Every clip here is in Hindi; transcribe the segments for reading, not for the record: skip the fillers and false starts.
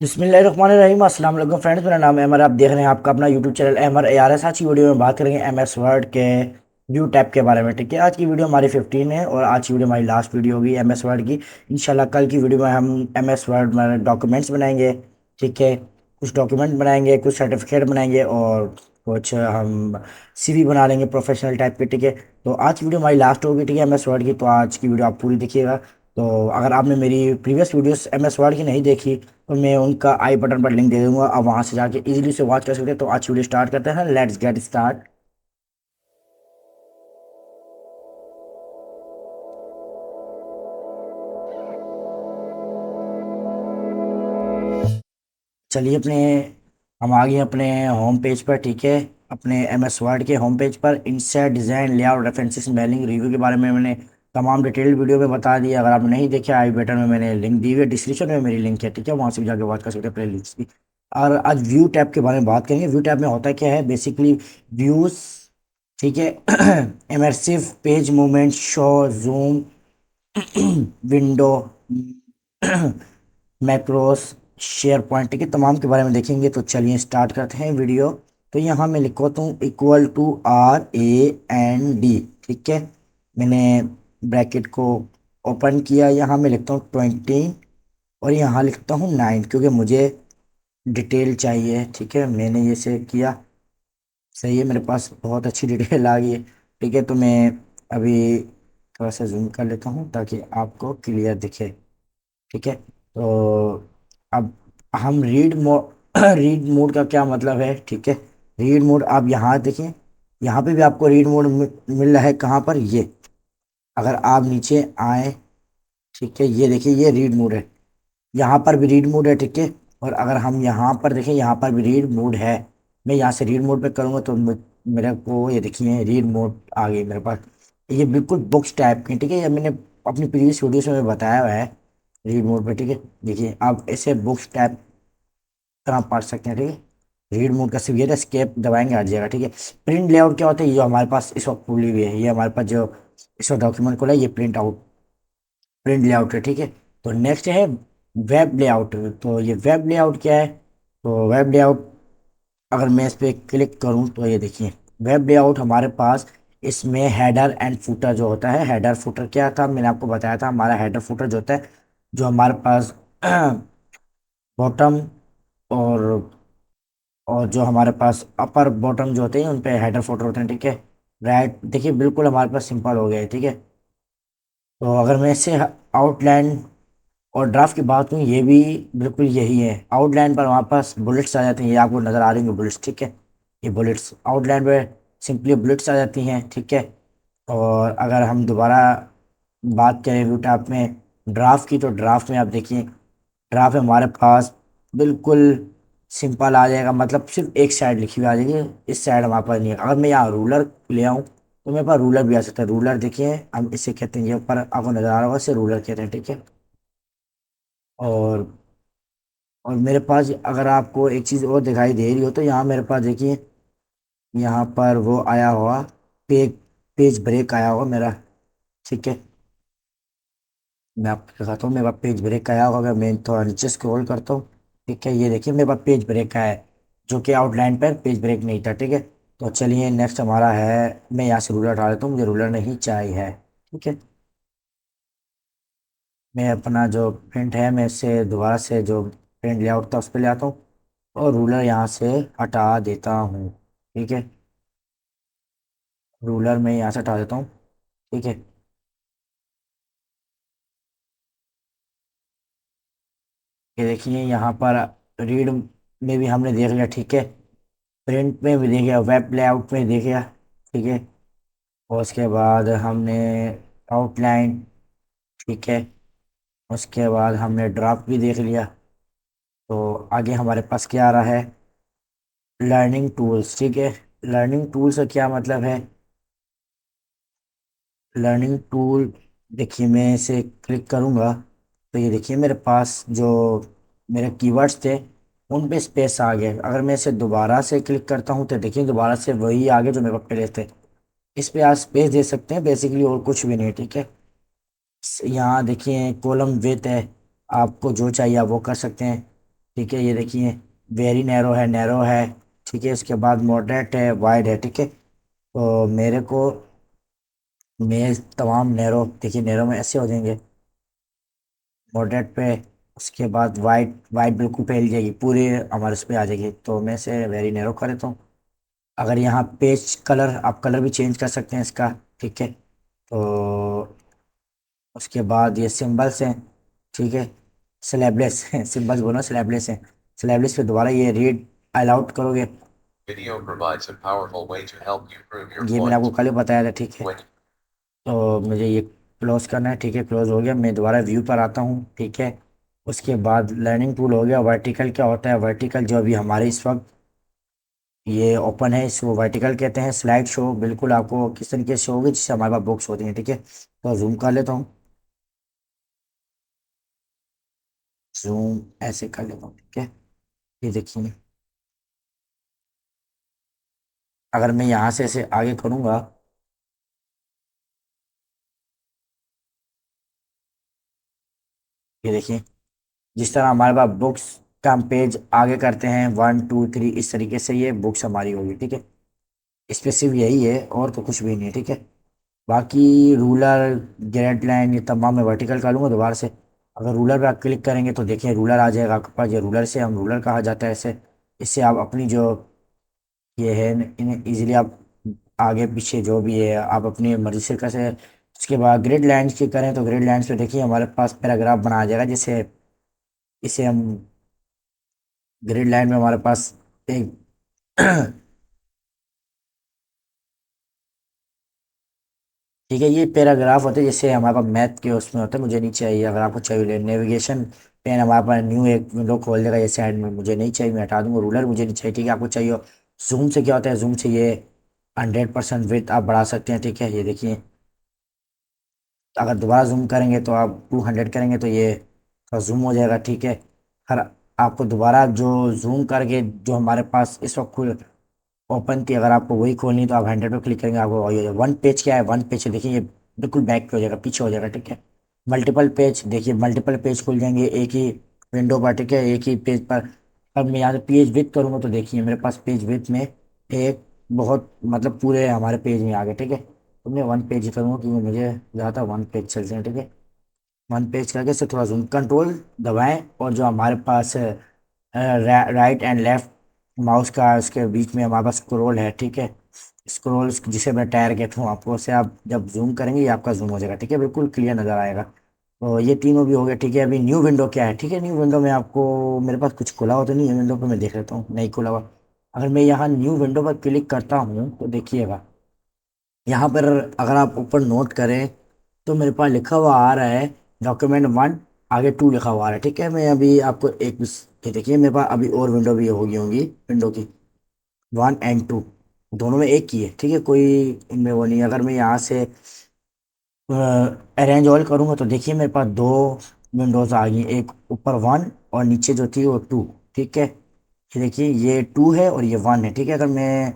बिस्मिल्लाहिर्रहमानिर्रहीम। अस्सलाम वालेकुम फ्रेंड्स, मेरा नाम है अमर। आप देख रहे हैं आपका अपना YouTube channel Amar A R S. आज की वीडियो में बात करेंगे एम एस वर्ड के व्यू टैब के बारे में। ठीक है, आज की वीडियो हमारी 15 है और आज की वीडियो हमारी लास्ट वीडियो होगी एम एस वर्ड की। इंशाल्लाह कल की वीडियो में हम एम एस वर्ड में डॉक्यूमेंट्स बनाएंगे। ठीक है, कुछ डॉक्यूमेंट बनाएंगे, कुछ सर्टिफिकेट बनाएंगे और कुछ हम सीवी बना लेंगे प्रोफेशनल टाइप के। ठीक है, तो आज की वीडियो हमारी लास्ट होगी। ठीक है, एम एस वर्ड की, तो आज की वीडियो आप पूरी देखिएगा। तो अगर आपने मेरी previous videos M S Word की नहीं देखी तो मैं उनका आई बटन पर लिंक दे दूंगा, आप वहां से जाके इजीली से वॉच कर सकते हैं। तो आज की वीडियो स्टार्ट करते हैं, लेट्स गेट स्टार्ट। चलिए हम आ गए अपने होम पेज पर। ठीक है, अपने एम एस वर्ड के होम पेज पर insert design layout references mailing review के बारे में मैंने तमाम डिटेल वीडियो में बता दिया। अगर आपने नहीं देखा, आई बटन में मैंने लिंक दी हुई है, डिस्क्रिप्शन में मेरी लिंक है। ठीक है, वहाँ से भी जाके वॉच कर सकते हैं प्ले लिंक्स की। और आज व्यू टैब के बारे में बात करेंगे। व्यू टैब में होता क्या है बेसिकली, व्यूज। ठीक है, immersive page movement, show, zoom, window, macros, share point के तमाम के बारे में देखेंगे। तो चलिए स्टार्ट करते हैं वीडियो। तो यहाँ मैं लिखता हूँ इक्वल टू RAND। ठीक है, मैंने ब्रैकेट को ओपन किया, यहाँ मैं लिखता हूँ 20 और यहाँ लिखता हूँ 9 क्योंकि मुझे डिटेल चाहिए। ठीक है, मैंने ये से किया, सही है, मेरे पास बहुत अच्छी डिटेल आ गई है। ठीक है, तो मैं अभी थोड़ा सा जूम कर लेता हूँ ताकि आपको क्लियर दिखे। ठीक है, तो अब हम रीड मोड रीड मोड का क्या मतलब है। ठीक है, रीड मोड आप यहाँ देखें, यहाँ पे भी आपको रीड मोड मिल रहा है। कहाँ पर? ये अगर आप नीचे आए, ठीक है, ये देखिए, ये रीड मोड है, यहाँ पर भी रीड मोड है। ठीक है, और अगर हम यहाँ पर देखें, यहाँ पर भी रीड मोड है। मैं यहाँ से रीड मोड पे करूँगा तो मेरे को ये देखिए रीड मोड आ गई मेरे पास। ये बिल्कुल बुक्स टाइप की। ठीक है, ये मैंने अपनी प्रीवियस वीडियोस में बताया हुआ है रीड मोड पे। ठीक है, देखिए आप ऐसे बुक्स टाइप तरह पढ़ सकते हैं। ठीक है, रीड मोड का सिर्फ ये एस्केप दबाएंगे आ जाएगा। ठीक है, प्रिंट लेआउट क्या होता है, ये जो हमारे पास इस वक्त खुली हुई है, ये हमारे पास जो इस वक्त डॉक्यूमेंट खुला है, ये प्रिंट लेआउट है। ठीक है, तो नेक्स्ट है वेब लेआउट। तो ये वेब लेआउट क्या है? तो वेब लेआउट, अगर मैं इस पर क्लिक करूं तो ये देखिए, वेब लेआउट हमारे पास इसमें हेडर एंड फुटर जो होता है। हेडर फुटर क्या था, मैंने आपको बताया था। हमारा हेडर फुटर जो होता है, जो हमारे पास बॉटम और जो हमारे पास अपर बॉटम जो होते हैं, उन पे हेडर फुटर होते हैं। ठीक है, राइट, देखिए बिल्कुल हमारे पास सिंपल हो गया है। ठीक है, तो अगर मैं इससे आउटलाइन और ड्राफ्ट की बात करूँ, ये भी बिल्कुल यही है। आउटलाइन पर हमारे पास बुलेट्स आ जाते हैं, ये आपको नज़र आ रही होंगे बुलेट्स। ठीक है, ये बुलेट्स आउटलाइन पे सिंपली बुलेट्स आ जाती हैं। ठीक है, और अगर हम दोबारा बात करें व्यू टैब में ड्राफ्ट की, तो ड्राफ्ट में आप देखिए, ड्राफ्ट में हमारे पास बिल्कुल सिंपल आ जाएगा, मतलब सिर्फ एक साइड लिखी हुई आ जाएगी, इस साइड हमारे पास नहीं है। अगर मैं यहाँ रूलर ले आऊँ तो मेरे पास रूलर भी आ सकता है। रूलर देखिए, हम इसे कहते हैं, ये ऊपर आपको नजर आ रहा होगा, इसे रूलर कहते हैं। ठीक है, और मेरे पास अगर आपको एक चीज़ और दिखाई दे रही हो तो यहाँ मेरे पास देखिए, यहाँ पर वो आया हुआ पेज पेज ब्रेक आया हुआ मेरा। ठीक है, मैं आपको दिखाता हूँ, मेरे पास पेज ब्रेक आया होगा। अगर मैं थोड़ा नीचे स्क्रॉल करता हूँ, ठीक है, ये देखिए मेरे पास पेज ब्रेक आया है, जो कि आउटलाइन पर पेज ब्रेक नहीं था। ठीक है, तो चलिए नेक्स्ट हमारा है, मैं यहाँ से रूलर हटा देता हूँ, मुझे रूलर नहीं चाहिए है। ठीक है, मैं अपना जो प्रिंट है, मैं इससे दोबारा से जो प्रिंट लेआउट था उस पर ले आता हूँ और रूलर यहाँ से हटा देता हूँ। ठीक है, रूलर में यहाँ से हटा देता हूँ। ठीक है, ये देखिए यहाँ पर रीड में भी हमने देख लिया। ठीक है, प्रिंट में भी देख लिया, वेब लेआउट में देख लिया। ठीक है, और उसके बाद हमने आउटलाइन, ठीक है, उसके बाद हमने ड्राफ्ट भी देख लिया। तो आगे हमारे पास क्या आ रहा है, लर्निंग टूल्स। ठीक है, लर्निंग टूल्स का क्या मतलब है? लर्निंग टूल, देखिए मैं इसे क्लिक करूँगा तो ये देखिए मेरे पास जो मेरे कीवर्ड्स थे उन पे स्पेस आ गया। अगर मैं इसे दोबारा से क्लिक करता हूँ तो देखिए दोबारा से वही आ गए जो मेरे पास पहले थे। इस पे आप स्पेस दे सकते हैं बेसिकली, और कुछ भी नहीं। ठीक है, यहाँ देखिए कॉलम विथ है, आपको जो चाहिए आप वो कर सकते हैं। ठीक है, ये देखिए वेरी नैरो है। ठीक है, इसके बाद मॉडरेट है, वाइड है। ठीक है, तो मेरे को मैं तमाम नैरो, देखिए नैरो में ऐसे हो जाएंगे मॉडरेट पे। उसके बाद वाइट, वाइट बिल्कुल फैल जाएगी पूरे हमारे उस पे आ जाएगी, तो मैं इसे वेरी नैरो कर देता हूँ। अगर यहाँ पेज कलर, आप कलर भी चेंज कर सकते हैं इसका। ठीक है, तो उसके बाद ये सिंबल्स हैं। ठीक है, स्लैबलेस हैं सिंबल्स, बोलो स्लैबलेस हैं। स्लैबलेस पे दोबारा ये रीड अलाउड करोगे। Video provides a powerful way to help you prove your ये मैंने आपको point. कल ही बताया था। ठीक है, When तो मुझे ये क्लोज करना है। ठीक है, क्लोज हो गया, मैं दोबारा व्यू पर आता हूँ। ठीक है, उसके बाद लर्निंग टूल हो गया। वर्टिकल क्या होता है? वर्टिकल जो अभी हमारे इस वक्त ये ओपन है, इसको वर्टिकल कहते हैं। स्लाइड शो बिल्कुल आपको किस तरीके से होगी, जिससे हमारे पास बुक्स होती हैं। ठीक है, तो जूम कर लेता हूँ, जूम ऐसे कर लेता हूँ। ठीक है, ये देखिए अगर मैं यहाँ से ऐसे आगे करूँगा, ये देखिए जिस तरह हमारे पास बुक्स का हम पेज आगे करते हैं 1 2 3, इस तरीके से ये बुक्स हमारी होगी। ठीक है, इसमें सिर्फ यही है और तो कुछ भी नहीं है। ठीक है, बाकी रूलर, ग्रेड लाइन, ये तमाम मैं वर्टिकल कर लूँगा दोबारा से। अगर रूलर पे आप क्लिक करेंगे तो देखिए रूलर आ जाएगा आपके पास। ये रूलर से हम रूलर कहा जाता है इसे। इससे आप अपनी जो ये है इन्हें इजीली आप आगे पीछे जो भी है आप अपनी मर्जी से कर सकते हैं। उसके बाद ग्रिड लाइंस की करें तो ग्रिड लाइंस पे देखिए हमारे पास पैराग्राफ बनाया जाएगा, जैसे इसे हम ग्रिड लाइन में हमारे पास एक ठीक है, ये पैराग्राफ होते हैं जैसे हमारे पास मैथ के उसमें होते हैं। मुझे नहीं चाहिए, अगर आपको चाहिए नेविगेशन पेन हमारे पास न्यू एक विंडो खोल देगा ये साइड में, मुझे नहीं चाहिए, मैं हटा दूंगा। रूलर मुझे नहीं चाहिए। ठीक है, आपको चाहिए जूम से क्या होता है? जूम से ये 100% विड्थ आप बढ़ा सकते हैं। ठीक है, ये देखिए अगर दोबारा जूम करेंगे तो आप 200 करेंगे तो ये थोड़ा जूम हो जाएगा। ठीक है, हर आपको दोबारा जो जूम करके जो हमारे पास इस वक्त ओपन थी, अगर आपको वही खोलनी तो आप 100 पे क्लिक करेंगे, आपको वही हो जाएगा। वन पेज क्या है? वन पेज देखिए ये बिल्कुल बैक पे हो जाएगा, पीछे हो जाएगा। ठीक है, मल्टीपल पेज देखिए, मल्टीपल पेज खुल जाएंगे एक ही विंडो पर। ठीक है, एक ही पेज पर। अब मैं यहाँ से पेज विथ करूँगा तो देखिए मेरे पास पेज विथ में एक बहुत मतलब पूरे हमारे पेज में आ गए। ठीक है, तो मैं वन पेज ही करूँगा क्योंकि मुझे ज़्यादा वन पेज चलते हैं। ठीक है, वन पेज करके से थोड़ा जूम कंट्रोल दबाएं और जो हमारे पास राइट एंड लेफ्ट माउस का उसके बीच में हमारे पास स्क्रॉल है। ठीक है, स्क्रॉल जिसे मैं टायर कहता हूँ आपको, से आप जब जूम करेंगे ये आपका जूम हो जाएगा। ठीक है, बिल्कुल क्लियर नज़र आएगा। तो ये तीनों भी हो गए। ठीक है, अभी न्यू विंडो क्या है? ठीक है, न्यू विंडो में आपको मेरे पास कुछ खुला हो तो नहीं है विंडो पर, मैं देख लेता हूँ नहीं खुला हुआ। अगर मैं यहाँ न्यू विंडो पर क्लिक करता हूँ तो देखिएगा यहाँ पर अगर आप ऊपर नोट करें तो मेरे पास लिखा हुआ आ रहा है डॉक्यूमेंट 1, आगे 2 लिखा हुआ आ रहा है। ठीक है, मैं अभी आपको एक ये देखिए मेरे पास अभी और विंडो भी होगी होंगी विंडो की 1 और 2, दोनों में एक ही है। ठीक है, कोई इनमें वो नहीं है। अगर मैं यहाँ से अरेंज ऑल करूँगा तो देखिए मेरे पास दो विंडोज़ आ गई, एक ऊपर 1 और नीचे जो थी वो 2। ठीक है, ये देखिए ये 2 है और ये 1 है। ठीक है, अगर मैं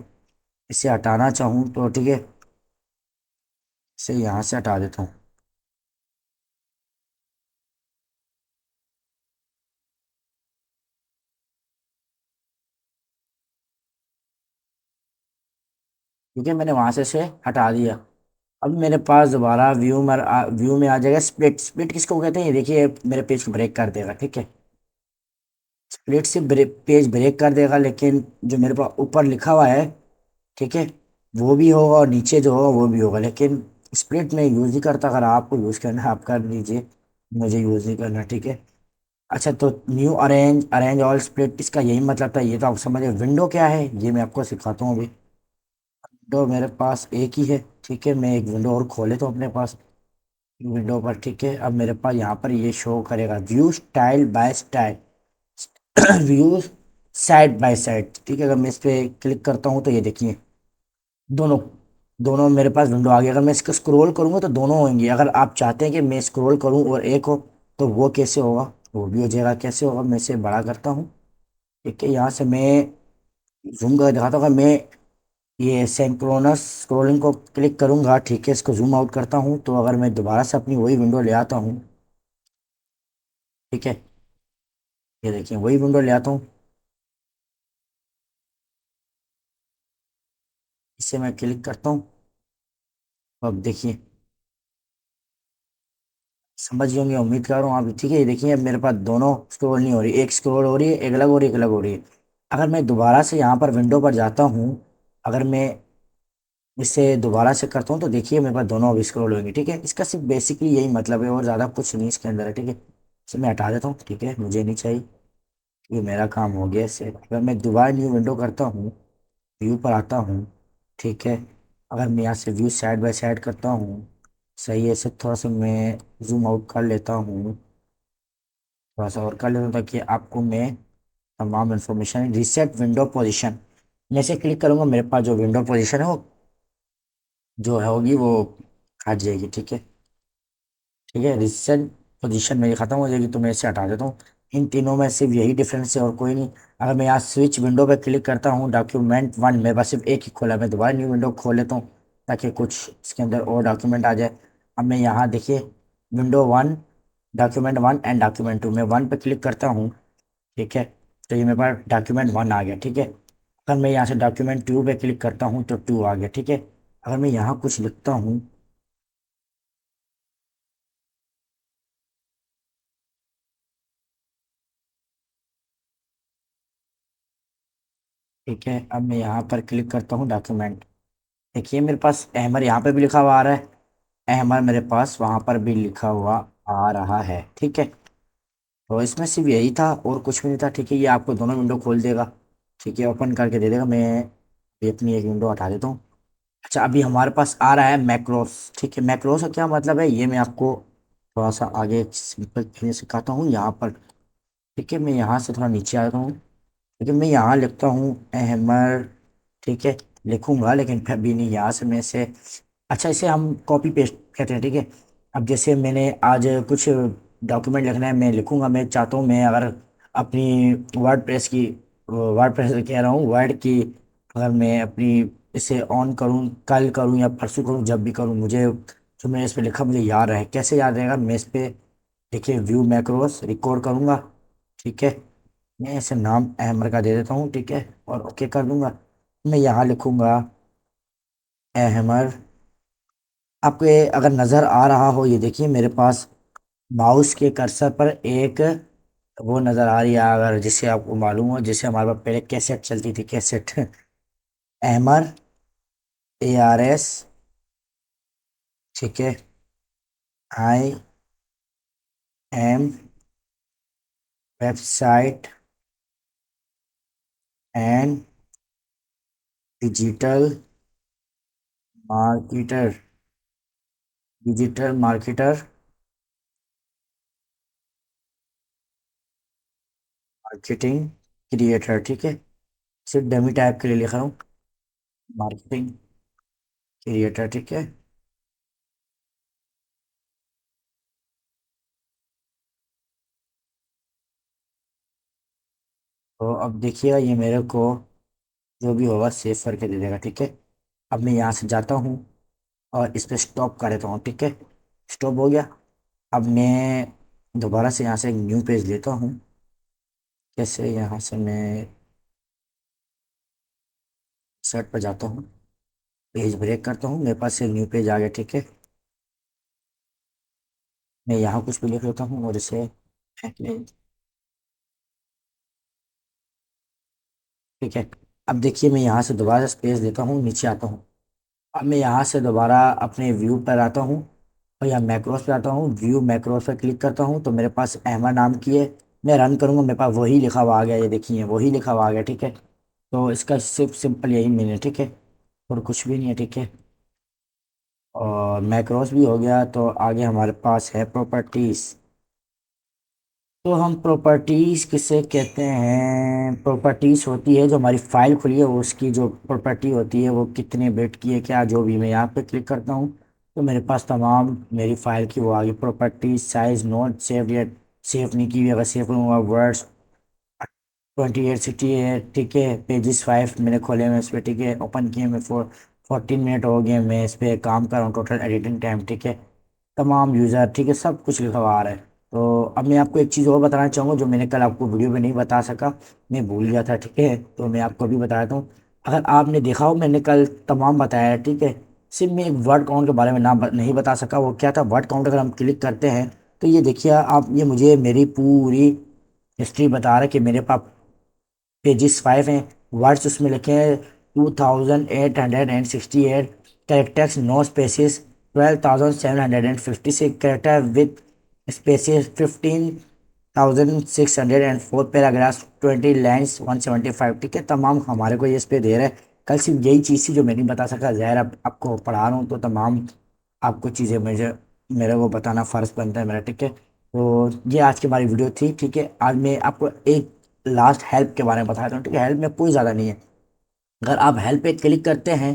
इसे हटाना चाहूँ तो ठीक है, इसे यहाँ से हटा देता हूँ। ठीक है, मैंने वहां से हटा दिया। अब मेरे पास दोबारा व्यू में आ जाएगा स्प्लिट। स्प्लिट किसको कहते हैं? ये देखिए मेरे पेज को ब्रेक कर देगा। ठीक है, स्प्लिट से पेज ब्रेक कर देगा, लेकिन जो मेरे पास ऊपर लिखा हुआ है ठीक है वो भी होगा और नीचे जो होगा वो भी होगा, लेकिन स्प्लिट में यूज़ नहीं करता। अगर आपको यूज़ करना है आप कर लीजिए, मुझे यूज़ नहीं करना। ठीक है, अच्छा तो new arrange, arrange all split, इसका यही मतलब था। ये तो आप समझे। विंडो क्या है ये मैं आपको सिखाता हूँ अभी। विंडो मेरे पास एक ही है। ठीक है, मैं एक विंडो और खोले तो अपने पास विंडो पर। ठीक है, अब मेरे पास यहाँ पर ये शो करेगा view style by style, view side by side. ठीक है, अगर मैं इस पे क्लिक करता हूँ तो ये देखिए दोनों दोनों मेरे पास विंडो आ गई। अगर मैं इसको स्क्रॉल करूँगा तो दोनों होंगी। अगर आप चाहते हैं कि मैं स्क्रॉल करूँ और एक हो तो वो कैसे होगा? वो भी हो जाएगा। कैसे होगा? मैं इसे बड़ा करता हूँ। ठीक है, यहाँ से मैं जूम कर दिखाता हूँ। अगर मैं ये सिंक्रोनस स्क्रोलिंग को क्लिक करूंगा, ठीक है, इसको जूम आउट करता हूँ तो अगर मैं दोबारा से अपनी वही विंडो ले आता हूँ, ठीक है, ये देखिए वही विंडो ले आता हूँ, इसे मैं क्लिक करता हूँ। अब देखिए समझ गए होंगे, उम्मीद कर रहा हूँ आप। ठीक है, ये देखिए अब मेरे पास दोनों स्क्रॉल नहीं हो रही, एक स्क्रॉल हो रही है, एक अलग हो रही है, एक अलग हो रही है। अगर मैं दोबारा से यहाँ पर विंडो पर जाता हूँ, अगर मैं इसे दोबारा से करता हूँ तो देखिए मेरे पास दोनों अभी स्क्रॉल होंगे। ठीक है, इसका सिर्फ बेसिकली यही मतलब है और ज़्यादा कुछ नहीं इसके अंदर है। ठीक है, इसे मैं हटा देता हूँ। ठीक है, मुझे नहीं चाहिए, ये मेरा काम हो गया इससे। अगर मैं दोबारा न्यू विंडो करता हूँ, व्यू पर आता हूँ, ठीक है, अगर मैं यहाँ से व्यू साइड बाय साइड करता हूँ, सही है, इसे थोड़ा सा मैं जूम आउट कर लेता हूँ, थोड़ा सा और कर लेता हूँ ताकि आपको मैं तमाम इन्फॉर्मेशन। रिसेट विंडो पोजीशन, मैं इसे क्लिक करूंगा, मेरे पास जो विंडो पोजीशन है वो जो है होगी वो हट जाएगी। ठीक है, ठीक है, रिसेंट पोजीशन मेरी खत्म हो जाएगी तो मैं इसे हटा देता हूँ। इन तीनों में सिर्फ यही डिफरेंस है और कोई नहीं। अगर मैं यहाँ स्विच विंडो पे क्लिक करता हूँ, डॉक्यूमेंट वन मेरे पास सिर्फ एक ही खोला है, मैं दोबारा न्यू विंडो खोल लेता हूँ ताकि कुछ इसके अंदर और डॉक्यूमेंट आ जाए। अब मैं यहाँ देखिए window one, document one and document two, मैं वन पे क्लिक करता हूँ, ठीक है, तो ये मेरे पास डॉक्यूमेंट वन आ गया। ठीक है, अगर मैं यहाँ से डॉक्यूमेंट टू पे क्लिक करता हूँ तो टू आ गया। ठीक है, अगर मैं यहाँ कुछ लिखता हूँ, ठीक है, अब मैं यहाँ पर क्लिक करता हूँ डॉक्यूमेंट, देखिए मेरे पास अहमर यहाँ पे भी लिखा हुआ आ रहा है, अहमर मेरे पास वहाँ पर भी लिखा हुआ आ रहा है। ठीक है, तो इसमें सिर्फ यही था और कुछ भी नहीं था। ठीक है, ये आपको दोनों विंडो खोल देगा, ठीक है, ओपन करके दे देगा। मैं ये अपनी एक विंडो हटा देता हूँ। अच्छा, अभी हमारे पास आ रहा है मैक्रोस। ठीक है, मैक्रोस का क्या मतलब है ये मैं आपको थोड़ा सा आगे सिंपल से सिखाता हूँ यहाँ पर। ठीक है, मैं यहाँ से थोड़ा नीचे आता हूँ, लेकिन मैं यहाँ लिखता हूँ अहमर, ठीक है, लिखूंगा लेकिन फिर भी नहीं, यहाँ से मैं इसे, अच्छा इसे हम कॉपी पेस्ट कहते हैं। ठीक है, अब जैसे मैंने आज कुछ डॉक्यूमेंट लिखना है, मैं लिखूंगा, मैं चाहता हूँ मैं अगर अपनी वर्ड प्रेस की, वर्ड प्रेस कह रहा हूँ, वर्ड की, अगर मैं अपनी इसे ऑन करूँ, कल करूँ या परसों करूँ, जब भी करूँ, मुझे जो मैंने इस पर लिखा मुझे याद रहे। कैसे याद रहेगा, मैं इस पर देखिए व्यू मैक्रोस रिकॉर्ड करूँगा, ठीक है, मैं इसे नाम अहमर का दे देता हूँ, ठीक है, और ओके कर दूंगा। मैं यहाँ लिखूंगा अहमर। आपको ये अगर नज़र आ रहा हो, ये देखिए मेरे पास माउस के कर्सर पर एक वो नज़र आ रही है, अगर जिससे आपको मालूम हो, जिससे हमारे पास पहले कैसेट चलती थी, कैसेट अहमर, ARS, ठीक है, IM, website and digital marketer, digital marketer, marketing creator. ठीक है, सिर्फ डमी टाइप के लिए लिख रहा हूँ, मार्केटिंग क्रिएटर। ठीक है, तो अब देखिएगा ये मेरे को जो भी होगा सेव करके दे देगा। ठीक है, अब मैं यहाँ से जाता हूँ और इस पर स्टॉप कर देता हूँ। ठीक है, स्टॉप हो गया। अब मैं दोबारा से यहाँ से एक न्यू पेज लेता हूँ, कैसे यहाँ से मैं सर्च पर जाता हूँ, पेज ब्रेक करता हूँ, मेरे पास से न्यू पेज आ गया। ठीक है, मैं यहाँ कुछ भी लिख लेता हूँ और इसे फेंक ले। ठीक है, अब देखिए मैं यहाँ से दोबारा स्पेस देता हूँ, नीचे आता हूँ। अब मैं यहाँ से दोबारा अपने व्यू पर आता हूँ और यहाँ मैक्रोस पे आता हूँ, व्यू मैक्रोस पर क्लिक करता हूँ तो मेरे पास अहमद नाम की है। मैं रन करूँगा, मेरे पास वही लिखा हुआ आ गया, ये देखिए वही लिखा हुआ आ गया। ठीक है, तो इसका सिर्फ सिंपल यही मीनिंग है। ठीक है, और कुछ भी नहीं है। ठीक है, और मैक्रोस भी हो गया, तो आगे हमारे पास है प्रॉपर्टीज़। तो हम प्रॉपर्टीज़ किसे कहते हैं, प्रॉपर्टीज़ होती है जो हमारी फाइल खुली है उसकी जो प्रॉपर्टी होती है वो कितने बिट की है, क्या जो भी। मैं यहाँ पे क्लिक करता हूँ तो मेरे पास तमाम मेरी फाइल की वो आ गई प्रॉपर्टीज। साइज नोट सेव या सेव नहीं की हुई, अगर सेव करूँगा वर्ड्स 2860 है। ठीक है, पेजेस 5 मैंने खोले हुए इस पर। ठीक है, ओपन किए मैं 14 मिनट हो गए मैं इस पर काम कर रहा हूँ, टोटल एडिटिंग टाइम। ठीक है, तमाम यूज़र, ठीक है, सब कुछ लिखा हुआ आ रहा है। तो अब मैं आपको एक चीज़ और बताना चाहूँगा जो मैंने कल आपको वीडियो में नहीं बता सका, मैं भूल गया था, ठीक है, तो मैं आपको अभी बता देता हूँ। अगर आपने देखा हो मैंने कल तमाम बताया है, ठीक है, सिर्फ मैं एक वर्ड काउंट के बारे में नहीं बता सका। वो क्या था वर्ड काउंट, अगर हम क्लिक करते हैं तो ये देखिए आप, ये मुझे मेरी पूरी हिस्ट्री बता रहा है कि मेरे पास पेजेस 5 हैं, वर्ड्स उसमें लिखे हैं 2868 characters, no spaces, 12,756 character with spaces, 15,604 paragraphs, 20 lines, 175, ठीक है, तमाम हमारे को ये इस पे दे रहा है। कल सिर्फ यही चीज़ थी जो मैं नहीं बता सका, ज़ाहिर अब आपको पढ़ा रहा हूँ तो तमाम आपको चीज़ें मुझे मेरे को बताना फ़र्ज़ बनता है मेरा, ठीक है। तो ये आज की हमारी वीडियो थी, ठीक है। आज मैं आपको एक लास्ट हेल्प के बारे में बताता हूँ, ठीक है। हेल्प में कोई ज़्यादा नहीं है। अगर आप हेल्प पे क्लिक करते हैं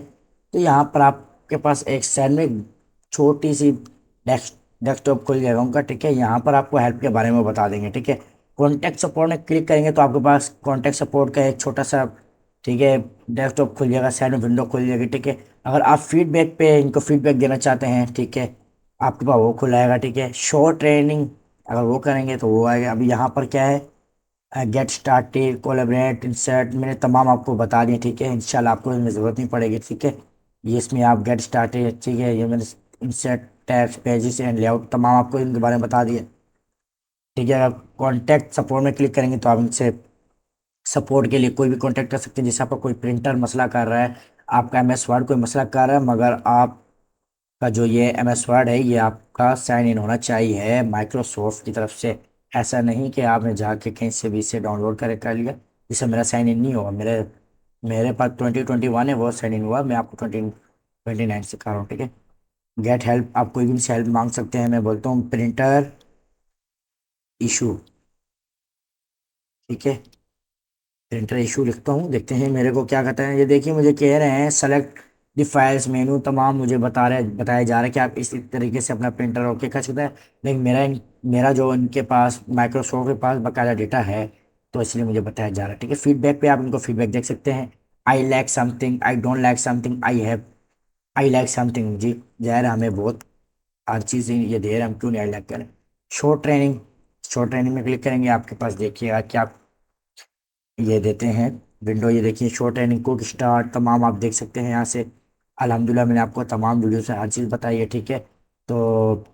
तो यहाँ पर आपके पास एक साइड में छोटी सी डेस्कटॉप खुल जाएगा उनका, ठीक है। यहाँ पर आपको हेल्प के बारे में बता देंगे, ठीक है। कॉन्टैक्ट सपोर्ट में क्लिक करेंगे तो आपके पास कॉन्टैक्ट सपोर्ट का एक छोटा सा, ठीक है, डेस्कटॉप खुल जाएगा, साइड में विंडो खुल जाएगी, ठीक है। अगर आप फीडबैक पे इनको फीडबैक देना चाहते हैं, ठीक है, आपके पास वो खुलाएगा, ठीक है। शॉर्ट ट्रेनिंग अगर वो करेंगे तो वो आएगा। अभी यहाँ पर क्या है, गेट स्टार्टेड, कोलैबोरेट, इंसर्ट, मैंने तमाम आपको बता दिए, ठीक है। इंशाल्लाह आपको इसमें ज़रूरत नहीं पड़ेगी, ठीक है। ये इसमें आप गेट स्टार्टेड, ठीक है, ये मैंने insert tags, pages and layout तमाम आपको इनके बारे में बता दिए, ठीक है। अगर कॉन्टैक्ट सपोर्ट में क्लिक करेंगे तो आप इनसे सपोर्ट के लिए कोई भी कॉन्टैक्ट कर सकते हैं। जैसे आपका कोई प्रिंटर मसला कर रहा है, आपका MS वर्ड कोई मसला कर रहा है, मगर आपका जो ये MS वर्ड है ये आपका साइन इन होना चाहिए माइक्रोसॉफ्ट की तरफ से। ऐसा नहीं कि आपने जाके कहीं से भी इसे डाउनलोड कर लिया, जिससे मेरा साइन इन नहीं होगा। मेरे मेरे पास 2021 है, वो साइन इन हुआ। मैं आपको 2029 सिखा रहा हूँ, ठीक है। गेट हेल्प, आप कोई भी से हेल्प मांग सकते हैं। मैं बोलता हूँ प्रिंटर इशू, ठीक है, प्रिंटर इशू लिखता हूँ, देखते हैं मेरे को क्या कहता है। ये देखिए मुझे कह रहे हैं सेलेक्ट द फाइल्स मेनू, तमाम मुझे बताया जा रहा है कि आप इस तरीके से अपना प्रिंटर ओके कर सकते हैं। लेकिन मेरा जो इनके पास माइक्रोसॉफ्ट के पास बकायदा डेटा है, तो इसलिए मुझे बताया जा रहा है, ठीक है। फीडबैक पे आप इनको फीडबैक देख सकते हैं। I like something, I don't like something, I like something, जी ज़ाहिर है हमें बहुत हर चीज़ ये दे रहे हैं, हम क्यों नहीं आई लाइक करें। शो ट्रेनिंग में क्लिक करेंगे, आपके पास देखिएगा क्या ये देते हैं विंडो। ये देखिए शो ट्रेनिंग को स्टार्ट तमाम आप देख सकते हैं यहाँ से। अल्हम्दुलिल्लाह मैंने आपको तमाम वीडियो से हर चीज़ बताई है, ठीक है। तो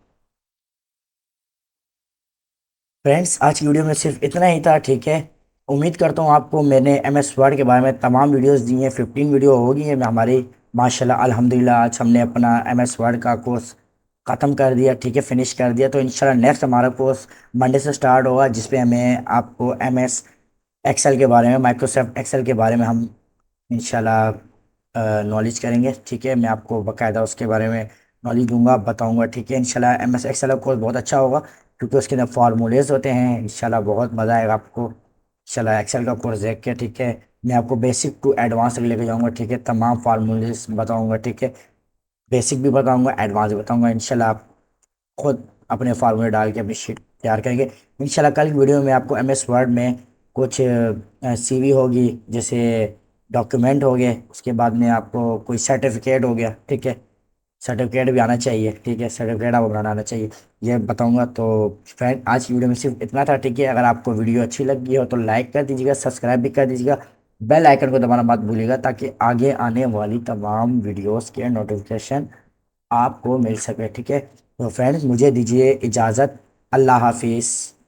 फ्रेंड्स आज की वीडियो में सिर्फ इतना ही था, ठीक है। उम्मीद करता हूँ आपको मैंने MS वर्ड के बारे में तमाम वीडियोस दी हैं, 15 वीडियो होगी हैं हमारी माशाल्लाह अल्हम्दुलिल्लाह। आज हमने अपना MS वर्ड का कोर्स ख़त्म कर दिया, ठीक है, फिनिश कर दिया। तो इंशाल्लाह नेक्स्ट हमारा कोर्स मंडे से स्टार्ट होगा, जिसपे हमें आपको MS एक्सेल के बारे में, माइक्रोसॉफ्ट एक्सेल के बारे में हम इंशाल्लाह नॉलेज करेंगे, ठीक है। मैं आपको बाकायदा उसके बारे में नॉलेज दूंगा, बताऊंगा, ठीक है। इंशाल्लाह MS एक्सेल का कोर्स बहुत अच्छा होगा, क्योंकि उसके अंदर फार्मूलेज होते हैं। इंशाल्लाह बहुत मज़ा आएगा आपको इंशाल्लाह एक्सेल का कोर्स देख के, ठीक है। मैं आपको बेसिक टू एडवांस तक लेके जाऊंगा, ठीक है, तमाम फार्मूलेज बताऊंगा, ठीक है। बेसिक भी बताऊंगा, एडवांस भी बताऊंगा। इंशाल्लाह आप खुद अपने फार्मूले डाल के अपनी शीट तैयार करेंगे। इंशाल्लाह कल की वीडियो में आपको MS वर्ड में कुछ CV होगी, जैसे डॉक्यूमेंट हो गए, उसके बाद में आपको कोई सर्टिफिकेट हो गया, ठीक है, सर्टिफिकेट भी आना चाहिए, ठीक है, सर्टिफिकेट आपको बनाना आना चाहिए, ये बताऊंगा। तो फ्रेंड आज की वीडियो में सिर्फ इतना था, ठीक है। अगर आपको वीडियो अच्छी लगी हो तो लाइक कर दीजिएगा, सब्सक्राइब भी कर दीजिएगा, बेल आइकन को दबाना मत भूलिएगा, ताकि आगे आने वाली तमाम वीडियोस के नोटिफिकेशन आपको मिल सके, ठीक है। तो फ्रेंड्स मुझे दीजिए इजाज़त, अल्लाह हाफिज़।